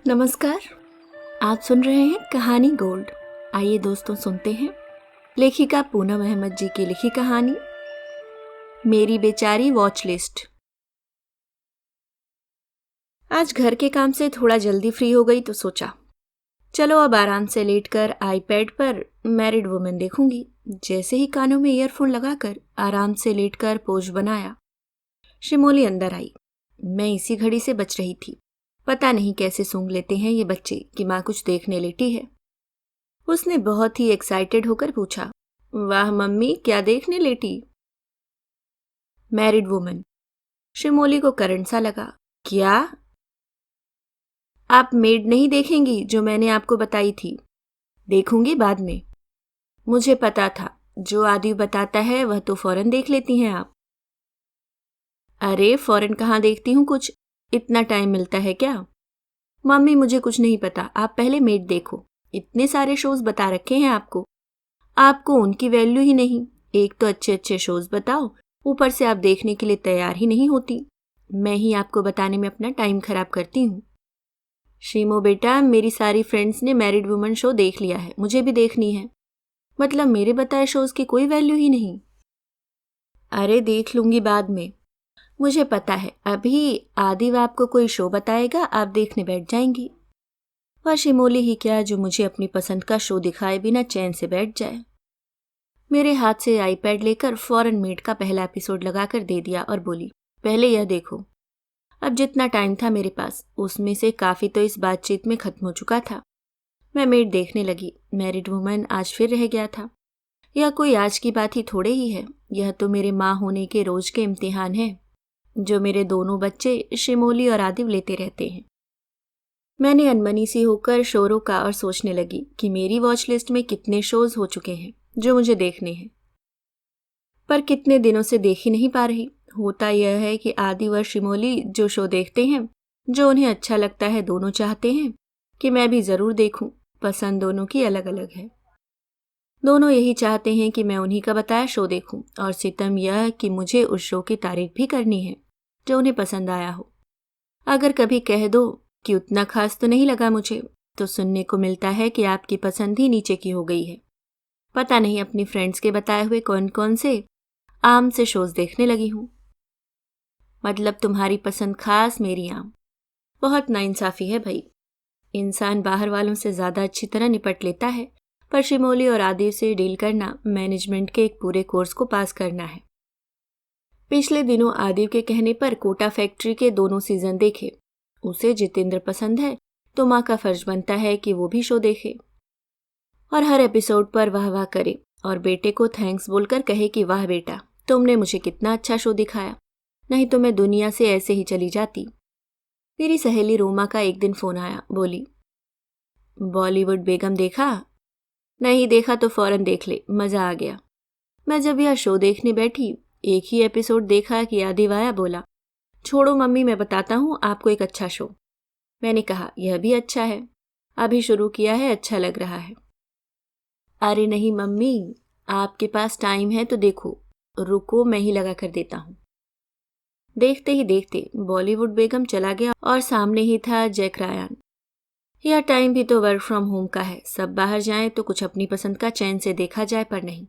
नमस्कार। आप सुन रहे हैं कहानी गोल्ड। आइए दोस्तों सुनते हैं लेखिका पूनम अहमद जी की लिखी कहानी मेरी बेचारी वॉच लिस्ट। आज घर के काम से थोड़ा जल्दी फ्री हो गई तो सोचा चलो अब आराम से लेटकर आईपैड पर मैरिड वुमेन देखूंगी। जैसे ही कानों में ईयरफोन लगाकर आराम से लेटकर पोज बनाया, शिमोली अंदर आई। मैं इसी घड़ी से बच रही थी। पता नहीं कैसे सूंघ लेते हैं ये बच्चे कि माँ कुछ देखने लेटी है। उसने बहुत ही एक्साइटेड होकर पूछा, वाह मम्मी क्या देखने लेटी? Married woman. शिमोली को करंट सा लगा। क्या? आप मेड नहीं देखेंगी जो मैंने आपको बताई थी? देखूंगी बाद में। मुझे पता था, जो आदि बताता है वह तो फौरन देख लेती हैं आप। अरे फौरन कहाँ देखती हूँ कुछ, इतना टाइम मिलता है क्या? मम्मी मुझे कुछ नहीं पता, आप पहले मेड देखो। इतने सारे शोज बता रखे हैं आपको, आपको उनकी वैल्यू ही नहीं। एक तो अच्छे अच्छे शोज बताओ, ऊपर से आप देखने के लिए तैयार ही नहीं होती। मैं ही आपको बताने में अपना टाइम खराब करती हूँ। शीमो बेटा, मेरी सारी फ्रेंड्स ने मैरिड वुमन शो देख लिया है, मुझे भी देखनी है। मतलब मेरे बताए शोज की कोई वैल्यू ही नहीं? अरे देख लूंगी बाद में। मुझे पता है, अभी आदिव आपको कोई शो बताएगा, आप देखने बैठ जाएंगी। वह शिमोली ही क्या जो मुझे अपनी पसंद का शो दिखाए बिना चैन से बैठ जाए। मेरे हाथ से आईपैड लेकर फौरन मेड का पहला एपिसोड लगाकर दे दिया और बोली, पहले यह देखो। अब जितना टाइम था मेरे पास उसमें से काफी तो इस बातचीत में खत्म हो चुका था। मैं मेड देखने लगी। मैरिड वुमन आज फिर रह गया था। यह कोई आज की बात ही थोड़े ही है, यह तो मेरे माँ होने के रोज के इम्तिहान है जो मेरे दोनों बच्चे शिमोली और आदिव लेते रहते हैं। मैंने अनमनी सी होकर शो रोका और सोचने लगी कि मेरी वॉच लिस्ट में कितने शोज हो चुके हैं जो मुझे देखने हैं, पर कितने दिनों से देख ही नहीं पा रही। होता यह है कि आदि व शिमोली जो शो देखते हैं, जो उन्हें अच्छा लगता है, दोनों चाहते हैं कि मैं भी जरूर देखूं। पसंद दोनों की अलग अलग है। दोनों यही चाहते हैं कि मैं उन्हीं का बताया शो देखूं, और सितम यह कि मुझे उस शो की तारीफ भी करनी है जो उन्हें पसंद आया हो। अगर कभी कह दो कि उतना खास तो नहीं लगा मुझे, तो सुनने को मिलता है कि आपकी पसंद ही नीचे की हो गई है। पता नहीं अपनी फ्रेंड्स के बताए हुए कौन कौन से आम से शोज देखने लगी हूं। मतलब तुम्हारी पसंद खास, मेरी आम। बहुत नाइंसाफी है भाई। इंसान बाहर वालों से ज्यादा अच्छी तरह निपट लेता है, पर शिमोली और आदिव से डील करना मैनेजमेंट के एक पूरे कोर्स को पास करना है। पिछले दिनों आदिव के कहने पर कोटा फैक्ट्री के दोनों सीजन देखे। उसे जितेंद्र पसंद है तो माँ का फर्ज बनता है कि वो भी शो देखे और हर एपिसोड पर वाह वाह करे और बेटे को थैंक्स बोलकर कहे कि वाह बेटा, तुमने मुझे कितना अच्छा शो दिखाया, नहीं तो मैं दुनिया से ऐसे ही चली जाती। मेरी सहेली रोमा का एक दिन फोन आया। बोली, बॉलीवुड बेगम देखा? नहीं देखा तो फौरन देख ले, मजा आ गया। मैं जब यह शो देखने बैठी, एक ही एपिसोड देखा कि आदिव आया। बोला, छोड़ो मम्मी, मैं बताता हूँ आपको एक अच्छा शो। मैंने कहा, यह भी अच्छा है, अभी शुरू किया है, अच्छा लग रहा है। अरे नहीं मम्मी, आपके पास टाइम है तो देखो, रुको मैं ही लगा कर देता हूँ। देखते ही देखते बॉलीवुड बेगम चला गया और सामने ही था जैक रायन। यह टाइम भी तो वर्क फ्रॉम होम का है, सब बाहर जाएं तो कुछ अपनी पसंद का चैन से देखा जाए, पर नहीं।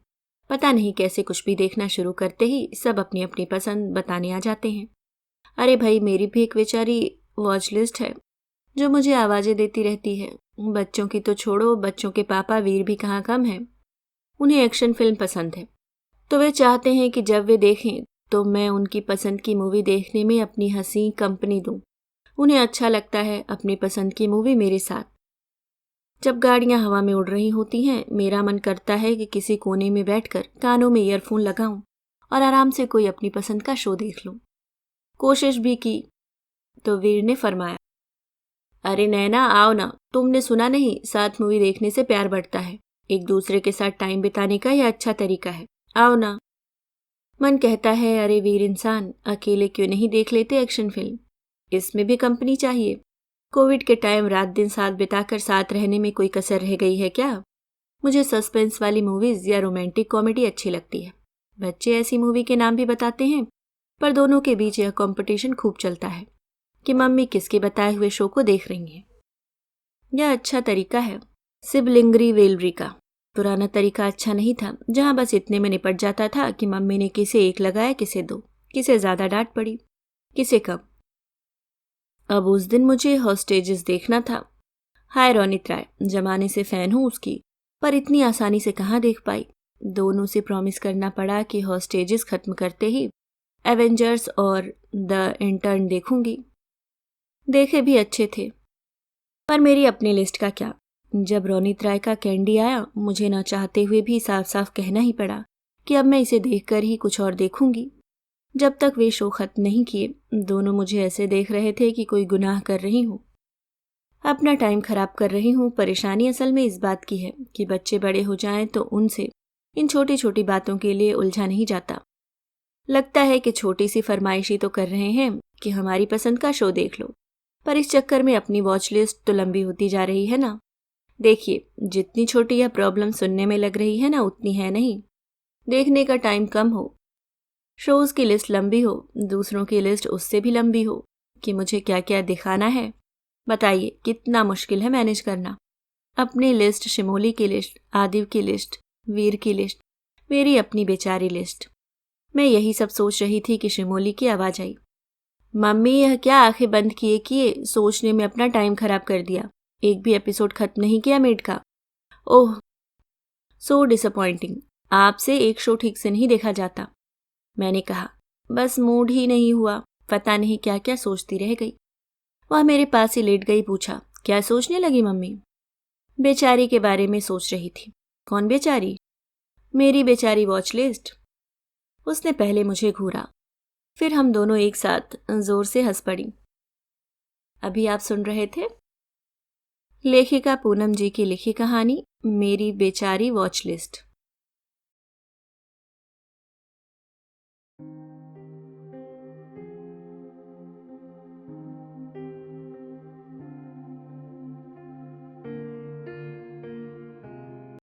पता नहीं कैसे कुछ भी देखना शुरू करते ही सब अपनी अपनी पसंद बताने आ जाते हैं। अरे भाई, मेरी भी एक बेचारी वॉच लिस्ट है जो मुझे आवाजें देती रहती है। बच्चों की तो छोड़ो, बच्चों के पापा वीर भी कहाँ कम हैं। उन्हें एक्शन फिल्म पसंद है, तो वे चाहते हैं कि जब वे देखें तो मैं उनकी पसंद की मूवी देखने में अपनी हंसी कंपनी दूं। उन्हें अच्छा लगता है अपनी पसंद की मूवी मेरे साथ। जब गाड़ियां हवा में उड़ रही होती हैं, मेरा मन करता है कि किसी कोने में बैठकर कानों में ईयरफोन लगाऊं और आराम से कोई अपनी पसंद का शो देख लूं। कोशिश भी की तो वीर ने फरमाया, अरे नैना आओ ना, तुमने सुना नहीं, साथ मूवी देखने से प्यार बढ़ता है। एक दूसरे के साथ टाइम बिताने का यह अच्छा तरीका है, आओ ना। मन कहता है, अरे वीर इंसान, अकेले क्यों नहीं देख लेते एक्शन फिल्म? इसमें भी कंपनी चाहिए। कोविड के टाइम रात दिन साथ बिताकर साथ रहने में कोई कसर रह गई है क्या? मुझे सस्पेंस वाली मूवीज या रोमांटिक कॉमेडी अच्छी लगती है। बच्चे ऐसी मूवी के नाम भी बताते हैं, पर दोनों के बीच यह कंपटीशन खूब चलता है कि मम्मी किसके बताए हुए शो को देख रही हैं। यह अच्छा तरीका है, सिबलिंग रिवेलरी का। पुराना तरीका अच्छा नहीं था, जहां बस इतने में निपट जाता था कि मम्मी ने किसे एक लगाया, किसे दो, किसे ज्यादा डांट पड़ी, किसे कम। अब उस दिन मुझे हॉस्टेजेस देखना था। हाय रोनित राय, जमाने से फैन हूं उसकी, पर इतनी आसानी से कहाँ देख पाई। दोनों से प्रॉमिस करना पड़ा कि हॉस्टेजेस खत्म करते ही एवेंजर्स और द इंटर्न देखूंगी। देखे भी अच्छे थे, पर मेरी अपनी लिस्ट का क्या। जब रोनित राय का कैंडी आया, मुझे ना चाहते हुए भी साफ साफ कहना ही पड़ा कि अब मैं इसे देखकर ही कुछ और देखूंगी। जब तक वे शो खत्म नहीं किए, दोनों मुझे ऐसे देख रहे थे कि कोई गुनाह कर रही हूं, अपना टाइम खराब कर रही हूं। परेशानी असल में इस बात की है कि बच्चे बड़े हो जाएं तो उनसे इन छोटी छोटी बातों के लिए उलझा नहीं जाता। लगता है कि छोटी सी फरमाइशी तो कर रहे हैं कि हमारी पसंद का शो देख लो, पर इस चक्कर में अपनी वॉच लिस्ट तो लंबी होती जा रही है ना। देखिए, जितनी छोटी यह प्रॉब्लम सुनने में लग रही है ना, उतनी है नहीं। देखने का टाइम कम हो, शोज की लिस्ट लंबी हो, दूसरों की लिस्ट उससे भी लंबी हो कि मुझे क्या क्या दिखाना है। बताइए, कितना मुश्किल है मैनेज करना। अपनी लिस्ट, शिमोली की लिस्ट, आदिव की लिस्ट, वीर की लिस्ट, मेरी अपनी बेचारी लिस्ट। मैं यही सब सोच रही थी कि शिमोली की आवाज आई। मम्मी, यह क्या आंखें बंद किए किए सोचने में अपना टाइम खराब कर दिया। एक भी एपिसोड खत्म नहीं किया मेड का। ओह, सो डिसअपॉइंटिंग। आपसे एक शो ठीक से नहीं देखा जाता। मैंने कहा, बस मूड ही नहीं हुआ। पता नहीं क्या क्या सोचती रह गई। वह मेरे पास ही लेट गई। पूछा, क्या सोचने लगी मम्मी? बेचारी के बारे में सोच रही थी। कौन बेचारी? मेरी बेचारी वॉच लिस्ट। उसने पहले मुझे घूरा, फिर हम दोनों एक साथ जोर से हंस पड़ी। अभी आप सुन रहे थे लेखिका पूनम जी की लिखी कहानी मेरी बेचारी वॉच लिस्ट।